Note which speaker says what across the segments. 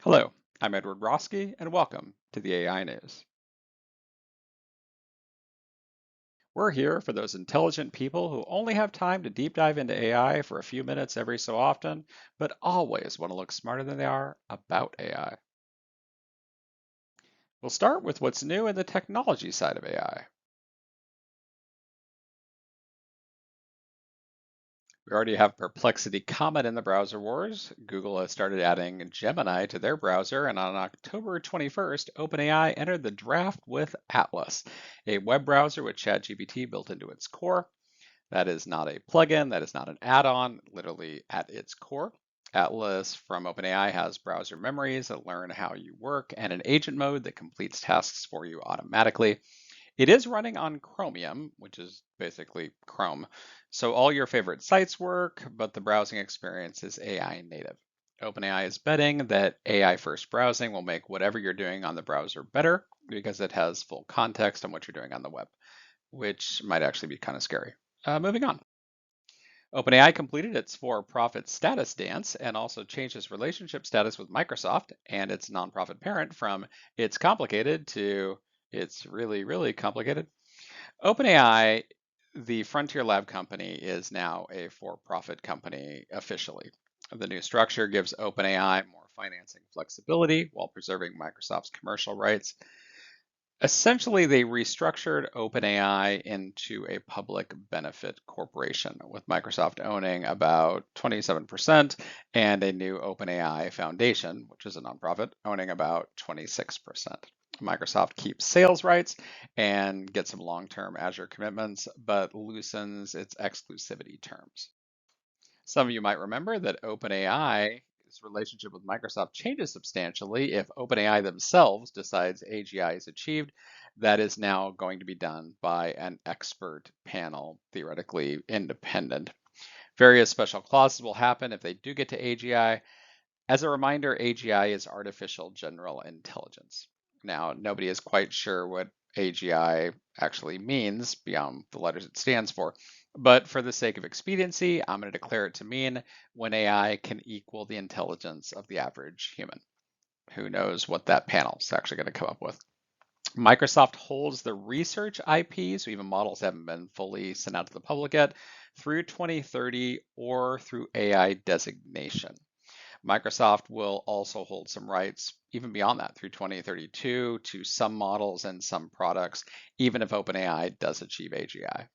Speaker 1: Hello, I'm Edward Roski, and welcome to the AI News. We're here for those intelligent people who only have time to deep dive into AI for a few minutes every so often, but always want to look smarter than they are about AI. We'll start with what's new in the technology side of AI. We already have Perplexity Comet in the browser wars. Google has started adding Gemini to their browser, and on October 21st, OpenAI entered the draft with Atlas, a web browser with ChatGPT built into its core. That is not a plugin, that is not an add-on, literally at its core. Atlas from OpenAI has browser memories that learn how you work and an agent mode that completes tasks for you automatically. It is running on Chromium, which is basically Chrome. So all your favorite sites work, but the browsing experience is AI native. OpenAI is betting that AI first browsing will make whatever you're doing on the browser better because it has full context on what you're doing on the web, which might actually be kind of scary. Moving on. OpenAI completed its for-profit status dance and also changed its relationship status with Microsoft and its nonprofit parent from it's complicated to it's really, really complicated. OpenAI, the Frontier Lab company, is now a for-profit company officially. The new structure gives OpenAI more financing flexibility while preserving Microsoft's commercial rights. Essentially, they restructured OpenAI into a public benefit corporation, with Microsoft owning about 27% and a new OpenAI Foundation, which is a nonprofit, owning about 26%. Microsoft keeps sales rights and gets some long term Azure commitments, but loosens its exclusivity terms. Some of you might remember that OpenAI's relationship with Microsoft changes substantially if OpenAI themselves decides AGI is achieved. That is now going to be done by an expert panel, theoretically independent. Various special clauses will happen if they do get to AGI. As a reminder, AGI is artificial general intelligence. Now, nobody is quite sure what AGI actually means beyond the letters it stands for. But for the sake of expediency, I'm going to declare it to mean when AI can equal the intelligence of the average human. Who knows what that panel is actually going to come up with? Microsoft holds the research IP, so even models haven't been fully sent out to the public yet, through 2030 or through AI designation. Microsoft will also hold some rights even beyond that through 2032 to some models and some products, even if OpenAI does achieve AGI.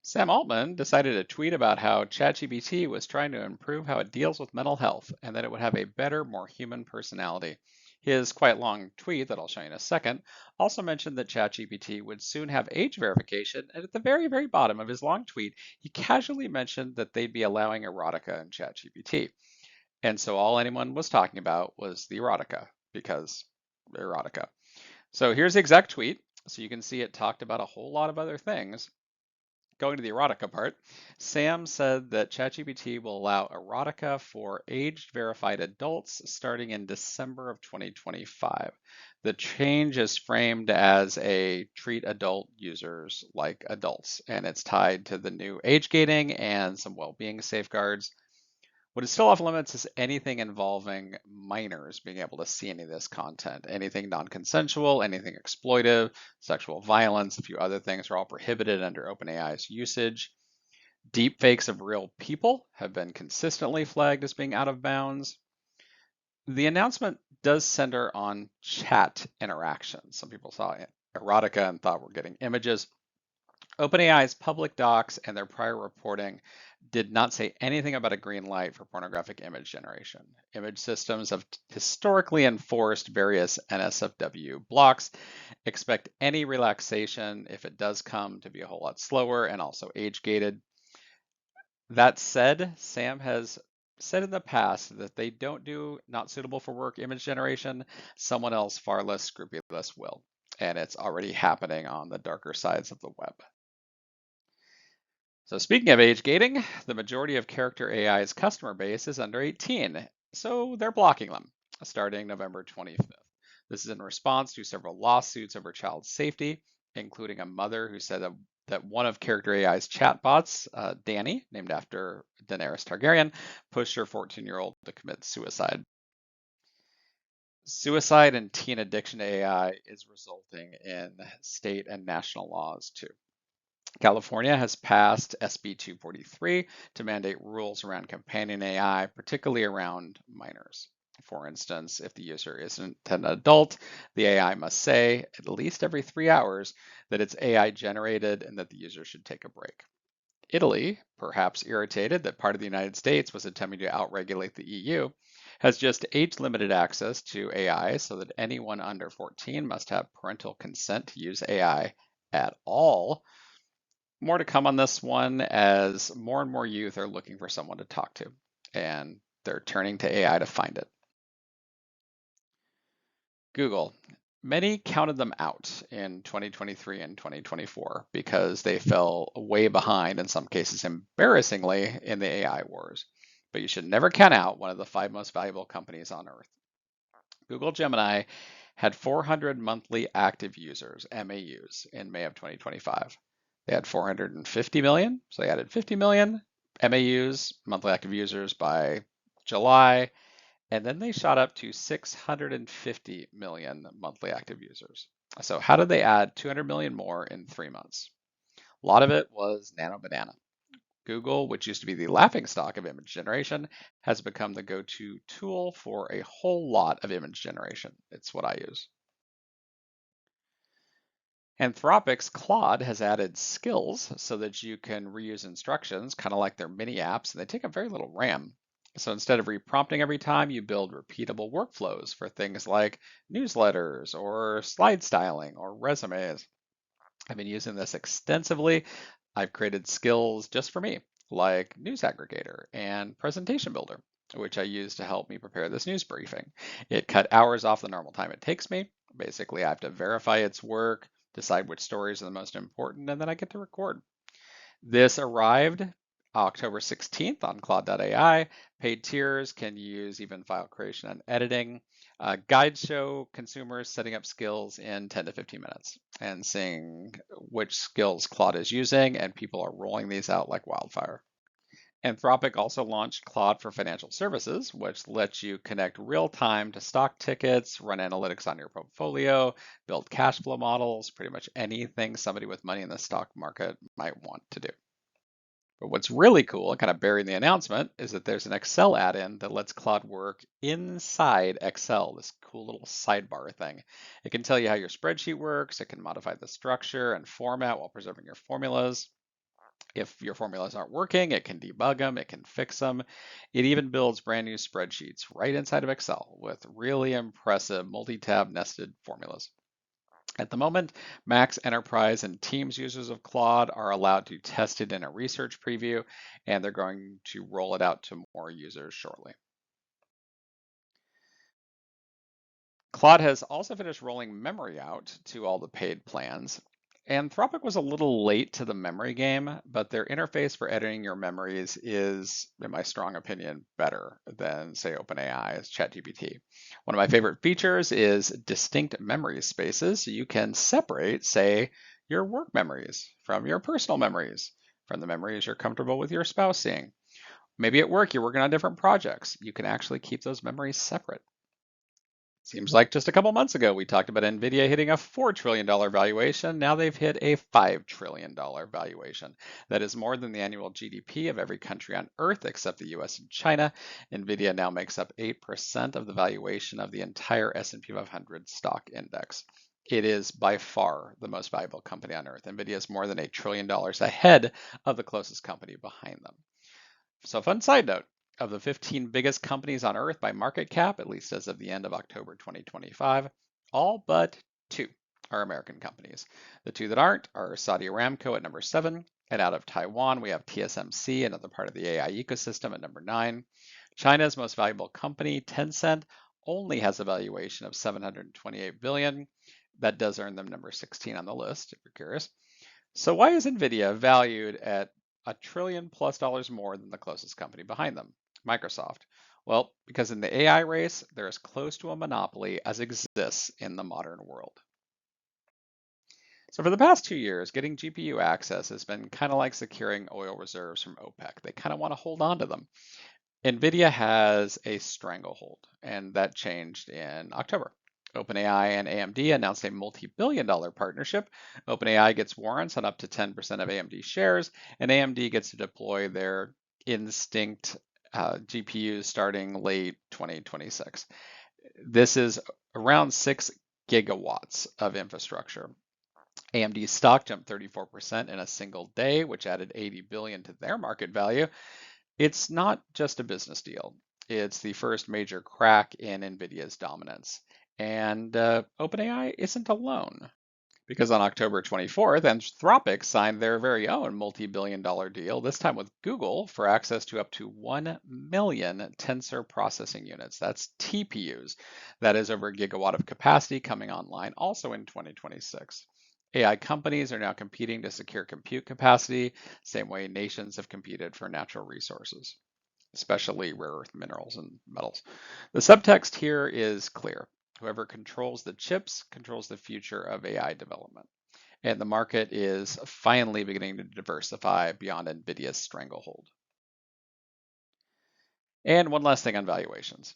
Speaker 1: Sam Altman decided to tweet about how ChatGPT was trying to improve how it deals with mental health and that it would have a better, more human personality. His quite long tweet, that I'll show you in a second, also mentioned that ChatGPT would soon have age verification, and at the very, very bottom of his long tweet, he casually mentioned that they'd be allowing erotica in ChatGPT. And so all anyone was talking about was the erotica, because erotica. So here's the exact tweet. So you can see it talked about a whole lot of other things. Going to the erotica part, Sam said that ChatGPT will allow erotica for age verified adults starting in December of 2025. The change is framed as a treat adult users like adults, and it's tied to the new age gating and some well being safeguards. What is still off limits is anything involving minors being able to see any of this content. Anything non consensual, anything exploitive, sexual violence, a few other things are all prohibited under OpenAI's usage. Deepfakes of real people have been consistently flagged as being out of bounds. The announcement does center on chat interaction. Some people saw erotica and thought we're getting images. OpenAI's public docs and their prior reporting did not say anything about a green light for pornographic image generation. Image systems have historically enforced various NSFW blocks. Expect any relaxation, if it does come, to be a whole lot slower and also age gated. That said, Sam has said in the past that they don't do not suitable for work image generation. Someone else far less scrupulous will. And it's already happening on the darker sides of the web. So speaking of age gating, the majority of Character AI's customer base is under 18, so they're blocking them starting November 25th. This is in response to several lawsuits over child safety, including a mother who said that one of Character AI's chatbots, Danny, named after Daenerys Targaryen, pushed her 14-year-old to commit suicide. Suicide and teen addiction to AI is resulting in state and national laws too. California has passed SB 243 to mandate rules around companion AI, particularly around minors. For instance, if the user isn't an adult, the AI must say at least every 3 hours that it's AI generated and that the user should take a break. Italy, perhaps irritated that part of the United States was attempting to outregulate the EU, has just age limited access to AI so that anyone under 14 must have parental consent to use AI at all. More to come on this one as more and more youth are looking for someone to talk to, and they're turning to AI to find it. Google. Many counted them out in 2023 and 2024 because they fell way behind, in some cases embarrassingly, in the AI wars. But you should never count out one of the five most valuable companies on earth. Google Gemini had 400 monthly active users, MAUs, in May of 2025. They had 450 million, so they added 50 million MAUs, monthly active users, by July, and then they shot up to 650 million monthly active users. So how did they add 200 million more in 3 months? A lot of it was Nano Banana. Google, which used to be the laughingstock of image generation, has become the go-to tool for a whole lot of image generation. It's what I use. Anthropic's Claude has added skills so that you can reuse instructions, kind of like their mini apps, and they take up very little RAM. So instead of reprompting every time, you build repeatable workflows for things like newsletters or slide styling or resumes. I've been using this extensively. I've created skills just for me, like News Aggregator and Presentation Builder, which I use to help me prepare this news briefing. It cut hours off the normal time it takes me. Basically, I have to verify its work, decide which stories are the most important, and then I get to record. This arrived October 16th on Claude.ai. Paid tiers can use even file creation and editing. Guides show consumers setting up skills in 10 to 15 minutes and seeing which skills Claude is using, and people are rolling these out like wildfire. Anthropic also launched Claude for Financial Services, which lets you connect real time to stock tickets, run analytics on your portfolio, build cash flow models, pretty much anything somebody with money in the stock market might want to do. But what's really cool, and kind of buried in the announcement, is that there's an Excel add-in that lets Claude work inside Excel, this cool little sidebar thing. It can tell you how your spreadsheet works, it can modify the structure and format while preserving your formulas. If your formulas aren't working, it can debug them, it can fix them. It even builds brand new spreadsheets right inside of Excel with really impressive multi-tab nested formulas. At the moment, Max Enterprise and Teams users of Claude are allowed to test it in a research preview, and they're going to roll it out to more users shortly. Claude has also finished rolling memory out to all the paid plans. Anthropic was a little late to the memory game, but their interface for editing your memories is, in my strong opinion, better than, say, OpenAI's ChatGPT. One of my favorite features is distinct memory spaces. So you can separate, say, your work memories from your personal memories, from the memories you're comfortable with your spouse seeing. Maybe at work you're working on different projects. You can actually keep those memories separate. Seems like just a couple months ago we talked about Nvidia hitting a $4 trillion valuation. Now they've hit a $5 trillion valuation. That is more than the annual GDP of every country on Earth except the US and China. Nvidia now makes up 8% of the valuation of the entire S&P 500 stock index. It is by far the most valuable company on Earth. Nvidia is more than $1 trillion ahead of the closest company behind them. So, fun side note, of the 15 biggest companies on Earth by market cap, at least as of the end of October 2025, all but two are American companies. The two that aren't are Saudi Aramco at number 7, and out of Taiwan, we have TSMC, another part of the AI ecosystem, at number 9. China's most valuable company, Tencent, only has a valuation of 728 billion. That does earn them number 16 on the list, if you're curious. So why is Nvidia valued at $1 trillion+ more than the closest company behind them, Microsoft? Well, because in the AI race, they're as close to a monopoly as exists in the modern world. So for the past 2 years, getting GPU access has been kind of like securing oil reserves from OPEC. They kind of want to hold on to them. NVIDIA has a stranglehold, and that changed in October. OpenAI and AMD announced a multi-billion-dollar partnership. OpenAI gets warrants on up to 10% of AMD shares, and AMD gets to deploy their Instinct GPUs starting late 2026. This is around 6 gigawatts of infrastructure. AMD stock jumped 34% in a single day, which added 80 billion to their market value. It's not just a business deal. It's the first major crack in NVIDIA's dominance. And OpenAI isn't alone, because on October 24th, Anthropic signed their very own multi-billion-dollar deal, this time with Google, for access to up to 1 million tensor processing units. That's TPUs. That is over a gigawatt of capacity coming online also in 2026. AI companies are now competing to secure compute capacity, same way nations have competed for natural resources, especially rare earth minerals and metals. The subtext here is clear. Whoever controls the chips controls the future of AI development. And the market is finally beginning to diversify beyond NVIDIA's stranglehold. And one last thing on valuations.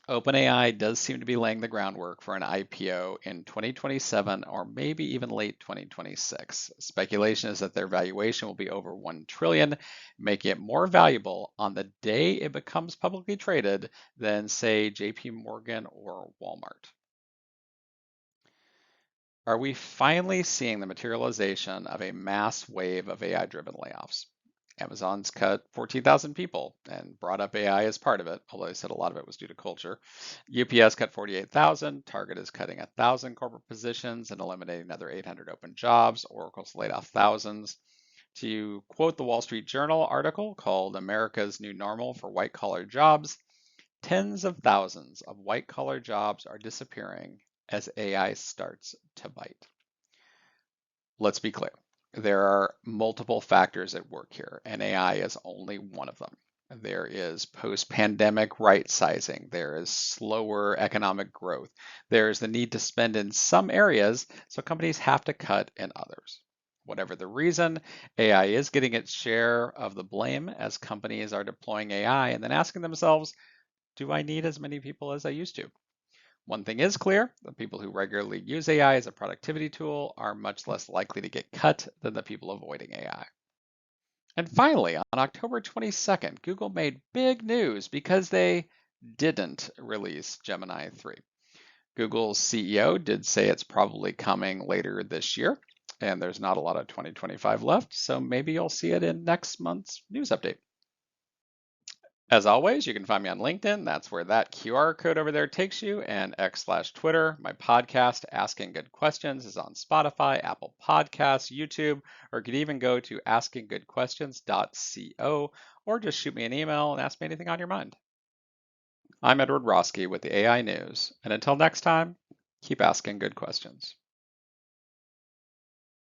Speaker 1: OpenAI does seem to be laying the groundwork for an IPO in 2027 or maybe even late 2026. Speculation is that their valuation will be over 1 trillion, making it more valuable on the day it becomes publicly traded than, say, JP Morgan or Walmart. Are we finally seeing the materialization of a mass wave of AI-driven layoffs? Amazon's cut 14,000 people and brought up AI as part of it, although they said a lot of it was due to culture. UPS cut 48,000. Target is cutting 1,000 corporate positions and eliminating another 800 open jobs. Oracle's laid off thousands. To quote the Wall Street Journal article called America's New Normal for White-Collar Jobs, tens of thousands of white-collar jobs are disappearing as AI starts to bite. Let's be clear. There are multiple factors at work here, and AI is only one of them. There is post-pandemic right sizing. There is slower economic growth. There is the need to spend in some areas, so companies have to cut in others. Whatever the reason, AI is getting its share of the blame as companies are deploying AI and then asking themselves, do I need as many people as I used to? One thing is clear, the people who regularly use AI as a productivity tool are much less likely to get cut than the people avoiding AI. And finally, on October 22nd, Google made big news because they didn't release Gemini 3. Google's CEO did say it's probably coming later this year, and there's not a lot of 2025 left, so maybe you'll see it in next month's news update. As always, you can find me on LinkedIn. That's where that QR code over there takes you, and X/Twitter. My podcast, Asking Good Questions, is on Spotify, Apple Podcasts, YouTube, or you could even go to askinggoodquestions.co or just shoot me an email and ask me anything on your mind. I'm Edward Roski with the AI News, and until next time, keep asking good questions.